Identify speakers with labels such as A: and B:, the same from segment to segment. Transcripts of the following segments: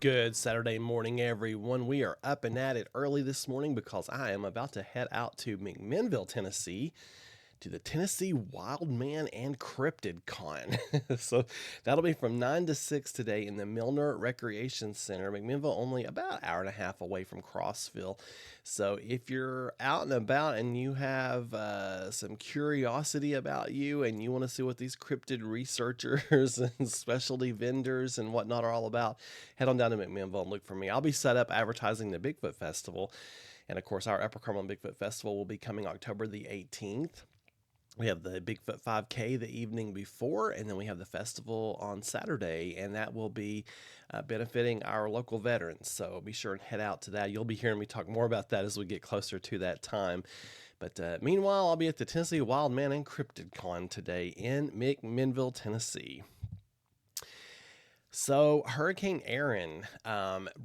A: Good Saturday morning, everyone. We are up and at it early this morning because I am about to head out to McMinnville, Tennessee, to the Tennessee Wildman and Cryptid Con. So that'll be from 9 to 6 today in the Milner Recreation Center. McMinnville only about an hour and a half away from Crossville. So if you're out and about and you have some curiosity about you and you want to see what these cryptid researchers and specialty vendors and whatnot are all about, head on down to McMinnville and look for me. I'll be set up advertising the Bigfoot Festival. And of course, our Upper Cumberland Bigfoot Festival will be coming October the 18th. We have the Bigfoot 5K the evening before, and then we have the festival on Saturday, and that will be benefiting our local veterans. So be sure and head out to that. You'll be hearing me talk more about that as we get closer to that time. But meanwhile, I'll be at the Tennessee Wildman and Cryptid Con today in McMinnville, Tennessee. So Hurricane Aaron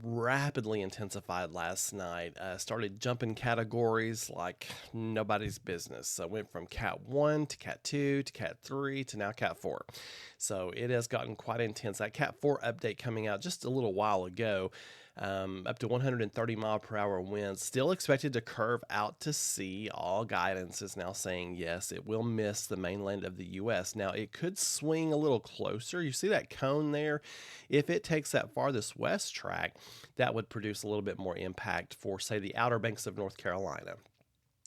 A: rapidly intensified last night, started jumping categories like nobody's business. So went from Cat 1 to Cat 2 to Cat 3 to now Cat 4. So it has gotten quite intense. That Cat 4 update coming out just a little while ago, up to 130 mile per hour winds, still expected to curve out to sea. All guidance is now saying yes, it will miss the mainland of the U.S. Now it could swing a little closer. You see that cone there? If it takes that farthest west track, that would produce a little bit more impact for, say, the Outer Banks of North Carolina.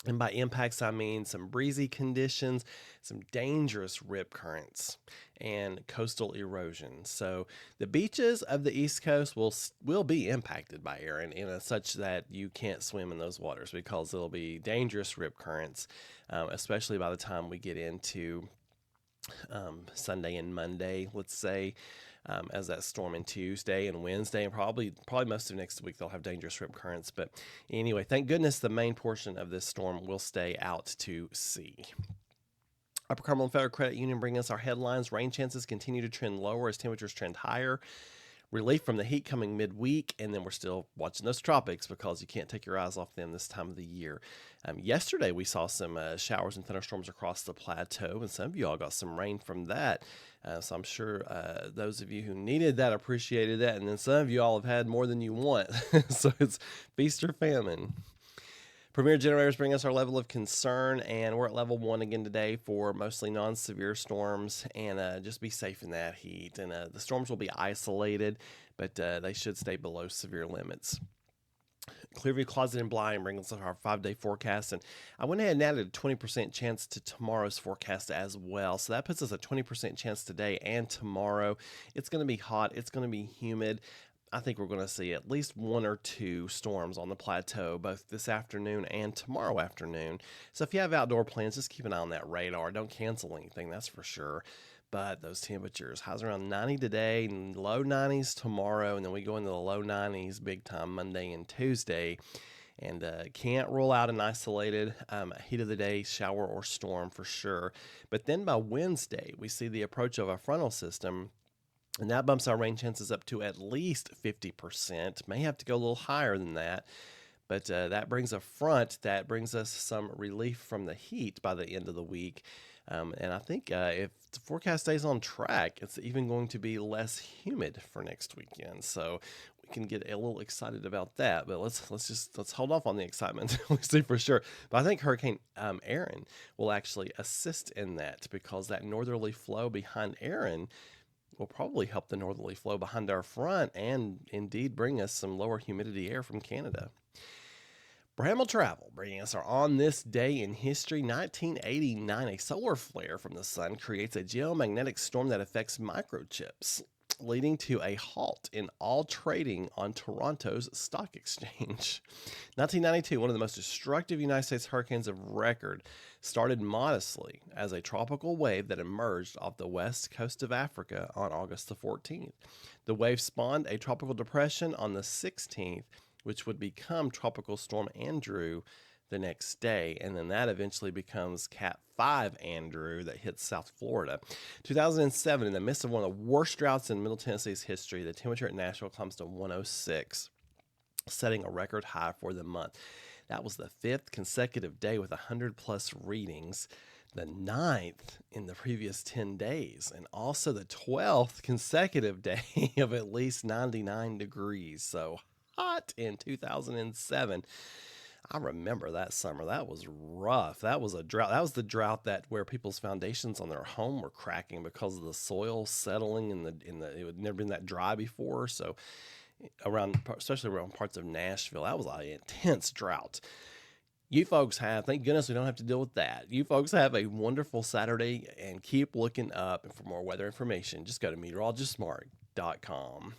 A: And by impacts, I mean some breezy conditions, some dangerous rip currents, and coastal erosion. So the beaches of the East Coast will be impacted by Aaron such that you can't swim in those waters because there'll be dangerous rip currents, especially by the time we get into Sunday and Monday, let's say. As that storm in Tuesday and Wednesday, and probably most of next week, they'll have dangerous rip currents. But anyway, thank goodness the main portion of this storm will stay out to sea. Upper Cumberland Federal Credit Union bringing us our headlines. Rain chances continue to trend lower as temperatures trend higher. Relief from the heat coming midweek, and then we're still watching those tropics because you can't take your eyes off them this time of the year. Yesterday, we saw some showers and thunderstorms across the plateau, and some of you all got some rain from that. So I'm sure those of you who needed that appreciated that, and then some of you all have had more than you want. So it's feast or famine. Premier generators bring us our level of concern, and we're at level 1 again today for mostly non-severe storms, and just be safe in that heat. And the storms will be isolated, but they should stay below severe limits. Clearview Closet and Blind brings us our 5-day forecast, and I went ahead and added a 20% chance to tomorrow's forecast as well. So that puts us a 20% chance today and tomorrow. It's going to be hot. It's going to be humid. I think we're going to see at least 1 or 2 storms on the plateau, both this afternoon and tomorrow afternoon. So if you have outdoor plans, just keep an eye on that radar. Don't cancel anything, that's for sure. But those temperatures, highs around 90 today, and low 90s tomorrow, and then we go into the low 90s big time Monday and Tuesday. And can't rule out an isolated heat of the day shower or storm for sure. But then by Wednesday, we see the approach of a frontal system, and that bumps our rain chances up to at least 50%. May have to go a little higher than that. But that brings a front that brings us some relief from the heat by the end of the week. And I think if the forecast stays on track, it's even going to be less humid for next weekend. So we can get a little excited about that. But let's hold off on the excitement. We'll see for sure. But I think Hurricane Aaron will actually assist in that, because that northerly flow behind Aaron will probably help the northerly flow behind our front and indeed bring us some lower humidity air from Canada. Bramble Travel bringing us our On This Day in History. 1989, a solar flare from the sun creates a geomagnetic storm that affects microchips, leading to a halt in all trading on Toronto's stock exchange. 1992, one of the most destructive United States hurricanes of record, started modestly as a tropical wave that emerged off the west coast of Africa on August the 14th. The wave spawned a tropical depression on the 16th, which would become Tropical Storm Andrew the next day, and then that eventually becomes Cat 5 Andrew that hits South Florida. 2007, in the midst of one of the worst droughts in Middle Tennessee's history, the temperature at Nashville climbs to 106, setting a record high for the month. That was the 5th consecutive day with 100-plus readings. the ninth in the previous 10 days, and also the 12th consecutive day of at least 99 degrees. So hot in 2007. I remember that summer. That was rough. That was a drought. That was the drought that where people's foundations on their home were cracking because of the soil settling it had never been that dry before. So especially around parts of Nashville, that was an intense drought. You folks thank goodness we don't have to deal with that. You folks have a wonderful Saturday and keep looking up. And for more weather information, just go to meteorologistsmart.com.